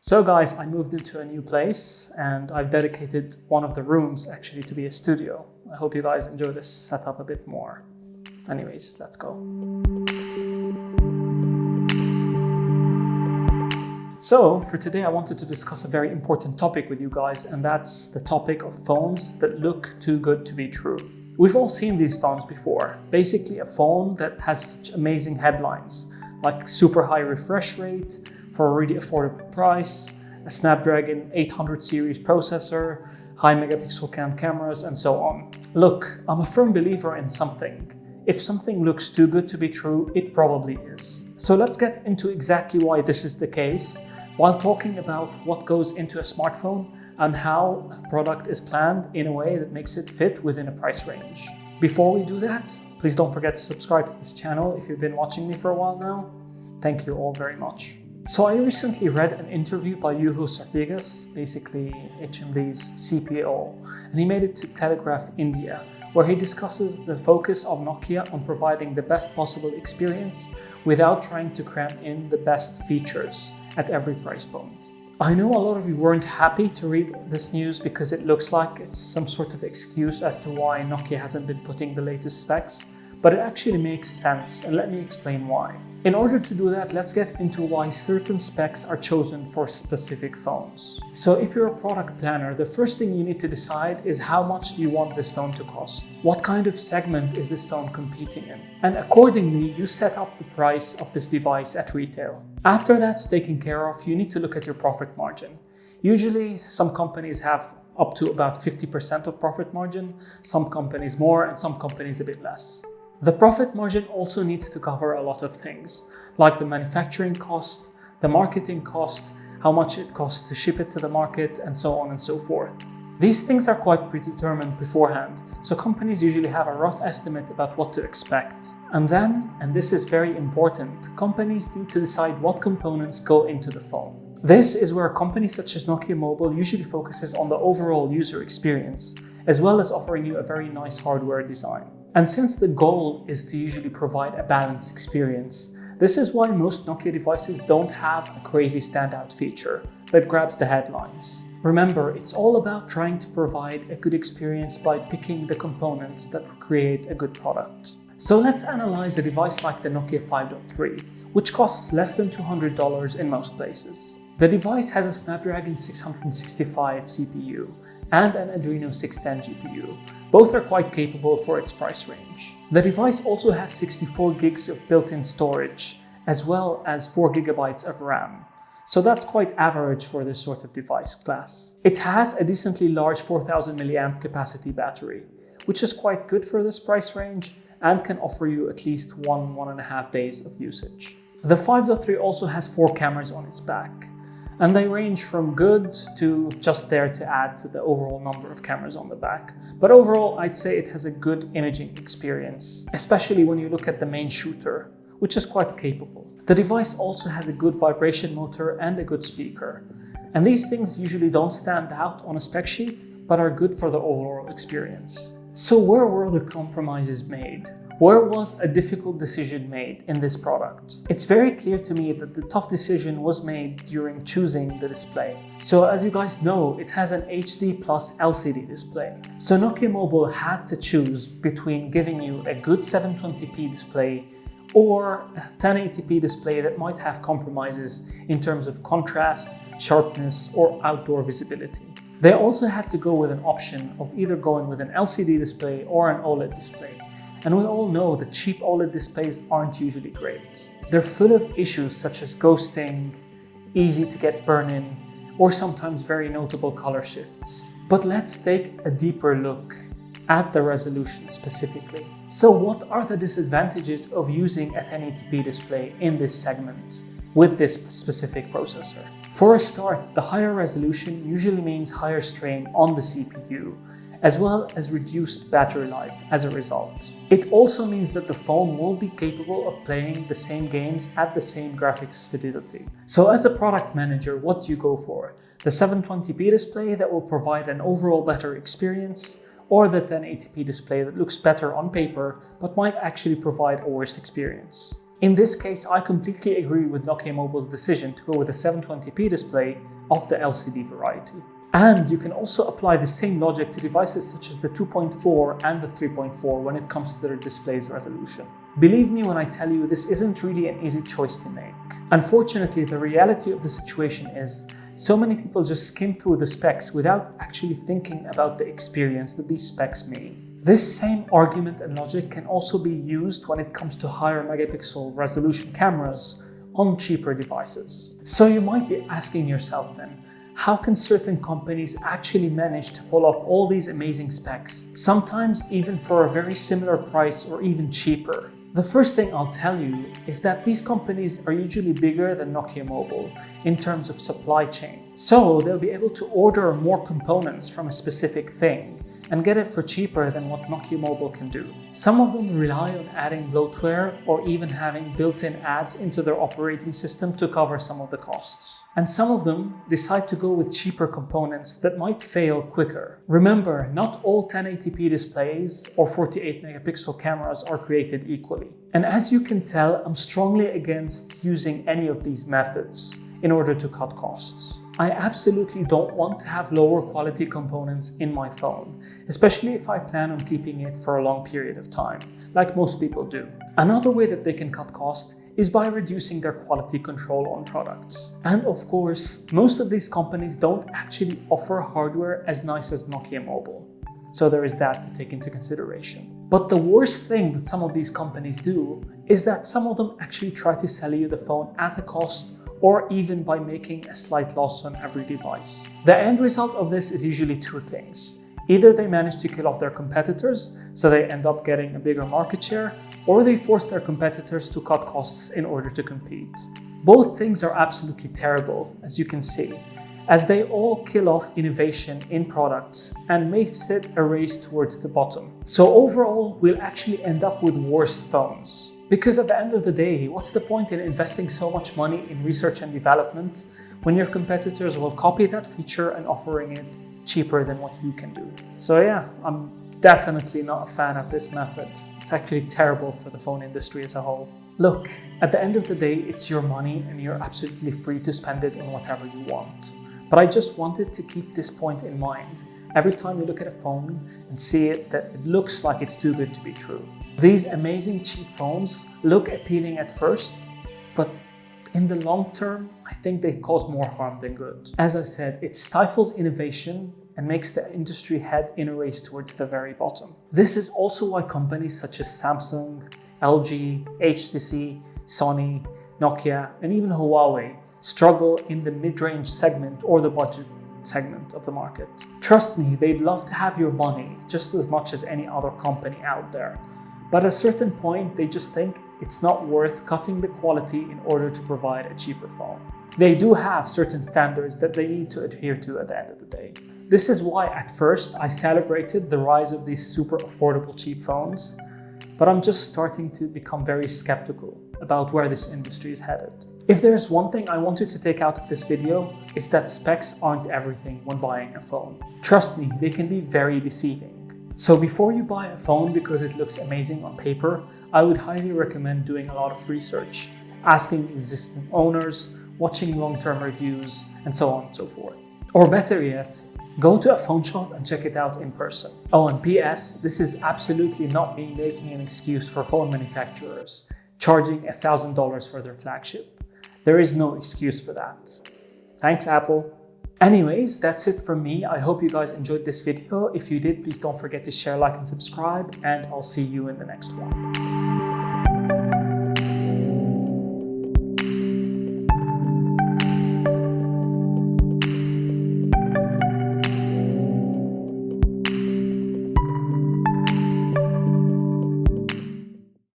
So guys, I moved into a new place and I've dedicated one of the rooms actually to be a studio. I hope you guys enjoy this setup a bit more. Anyways, let's go. So for today, I wanted to discuss a very important topic with you guys, and that's the topic of phones that look too good to be true. We've all seen these phones before. Basically a phone that has such amazing headlines, like super high refresh rate for a really affordable price, a Snapdragon 800 series processor, high megapixel cameras, and so on. Look, I'm a firm believer in something. If something looks too good to be true, it probably is. So let's get into exactly why this is the case, while talking about what goes into a smartphone and how a product is planned in a way that makes it fit within a price range. Before we do that, please don't forget to subscribe to this channel if you've been watching me for a while now. Thank you all very much. So I recently read an interview by Juho Sarvigas, basically HMV's CPO, and he made it to Telegraph India, where he discusses the focus of Nokia on providing the best possible experience without trying to cram in the best features at every price point. I know a lot of you weren't happy to read this news because it looks like it's some sort of excuse as to why Nokia hasn't been putting the latest specs, but it actually makes sense, and let me explain why. In order to do that, let's get into why certain specs are chosen for specific phones. So if you're a product planner, the first thing you need to decide is how much do you want this phone to cost? What kind of segment is this phone competing in? And accordingly, you set up the price of this device at retail. After that's taken care of, you need to look at your profit margin. Usually, some companies have up to about 50% of profit margin, some companies more, and some companies a bit less. The profit margin also needs to cover a lot of things, like the manufacturing cost, the marketing cost, how much it costs to ship it to the market, and so on and so forth. These things are quite predetermined beforehand, so companies usually have a rough estimate about what to expect. And then, and this is very important, companies need to decide what components go into the phone. This is where companies such as Nokia Mobile usually focuses on the overall user experience, as well as offering you a very nice hardware design. And since the goal is to usually provide a balanced experience, this is why most Nokia devices don't have a crazy standout feature that grabs the headlines. Remember, it's all about trying to provide a good experience by picking the components that create a good product. So let's analyze a device like the Nokia 5.3, which costs less than $200 in most places. The device has a Snapdragon 665 CPU and an Adreno 610 GPU. Both are quite capable for its price range. The device also has 64 gigs of built-in storage, as well as 4 gigabytes of RAM. So that's quite average for this sort of device class. It has a decently large 4000 mAh capacity battery, which is quite good for this price range and can offer you at least 1.5 days of usage. The 5.3 also has 4 cameras on its back, and they range from good to just there to add to the overall number of cameras on the back. But overall, I'd say it has a good imaging experience, especially when you look at the main shooter, which is quite capable. The device also has a good vibration motor and a good speaker. And these things usually don't stand out on a spec sheet, but are good for the overall experience. So where were the compromises made? Where was a difficult decision made in this product? It's very clear to me that the tough decision was made during choosing the display. So as you guys know, it has an HD plus LCD display. So Nokia Mobile had to choose between giving you a good 720p display or a 1080p display that might have compromises in terms of contrast, sharpness, or outdoor visibility. They also had to go with an option of either going with an LCD display or an OLED display. And we all know that cheap OLED displays aren't usually great. They're full of issues such as ghosting, easy to get burn-in, or sometimes very notable color shifts. But let's take a deeper look at the resolution specifically. So what are the disadvantages of using a 1080p display in this segment with this specific processor? For a start, the higher resolution usually means higher strain on the CPU, as well as reduced battery life as a result. It also means that the phone won't be capable of playing the same games at the same graphics fidelity. So as a product manager, what do you go for? The 720p display that will provide an overall better experience, or the 1080p display that looks better on paper but might actually provide a worse experience? In this case, I completely agree with Nokia Mobile's decision to go with a 720p display of the LCD variety. And you can also apply the same logic to devices such as the 2.4 and the 3.4 when it comes to their display's resolution. Believe me when I tell you this isn't really an easy choice to make. Unfortunately, the reality of the situation is so many people just skim through the specs without actually thinking about the experience that these specs mean. This same argument and logic can also be used when it comes to higher megapixel resolution cameras on cheaper devices. So you might be asking yourself then, how can certain companies actually manage to pull off all these amazing specs, sometimes even for a very similar price or even cheaper? The first thing I'll tell you is that these companies are usually bigger than Nokia Mobile in terms of supply chain. So they'll be able to order more components from a specific thing and get it for cheaper than what Nokia Mobile can do. Some of them rely on adding bloatware or even having built-in ads into their operating system to cover some of the costs. And some of them decide to go with cheaper components that might fail quicker. Remember, not all 1080p displays or 48 megapixel cameras are created equally. And as you can tell, I'm strongly against using any of these methods in order to cut costs. I absolutely don't want to have lower quality components in my phone, especially if I plan on keeping it for a long period of time, like most people do. Another way that they can cut cost is by reducing their quality control on products. And of course, most of these companies don't actually offer hardware as nice as Nokia Mobile. So there is that to take into consideration. But the worst thing that some of these companies do is that some of them actually try to sell you the phone at a cost or even by making a slight loss on every device. The end result of this is usually two things. Either they manage to kill off their competitors, so they end up getting a bigger market share, or they force their competitors to cut costs in order to compete. Both things are absolutely terrible, as you can see, as they all kill off innovation in products and makes it a race towards the bottom. So overall, we'll actually end up with worse phones. Because at the end of the day, what's the point in investing so much money in research and development when your competitors will copy that feature and offering it cheaper than what you can do? So yeah, I'm definitely not a fan of this method. It's actually terrible for the phone industry as a whole. Look, at the end of the day, it's your money and you're absolutely free to spend it on whatever you want. But I just wanted to keep this point in mind every time you look at a phone and see it that it looks like it's too good to be true. These amazing cheap phones look appealing at first, but in the long term, I think they cause more harm than good. As I said, it stifles innovation and makes the industry head in a race towards the very bottom. This is also why companies such as Samsung, LG, HTC, Sony, Nokia, and even Huawei struggle in the mid-range segment or the budget segment of the market. Trust me, they'd love to have your money just as much as any other company out there. But at a certain point, they just think it's not worth cutting the quality in order to provide a cheaper phone. They do have certain standards that they need to adhere to at the end of the day. This is why at first I celebrated the rise of these super affordable cheap phones, but I'm just starting to become very skeptical about where this industry is headed. If there's one thing I want you to take out of this video, it's that specs aren't everything when buying a phone. Trust me, they can be very deceiving. So before you buy a phone because it looks amazing on paper, I would highly recommend doing a lot of research, asking existing owners, watching long-term reviews, and so on and so forth. Or better yet, go to a phone shop and check it out in person. Oh, and PS, this is absolutely not me making an excuse for phone manufacturers charging $1,000 for their flagship. There is no excuse for that. Thanks, Apple. Anyways, that's it from me. I hope you guys enjoyed this video. If you did, please don't forget to share, like, and subscribe, and I'll see you in the next one.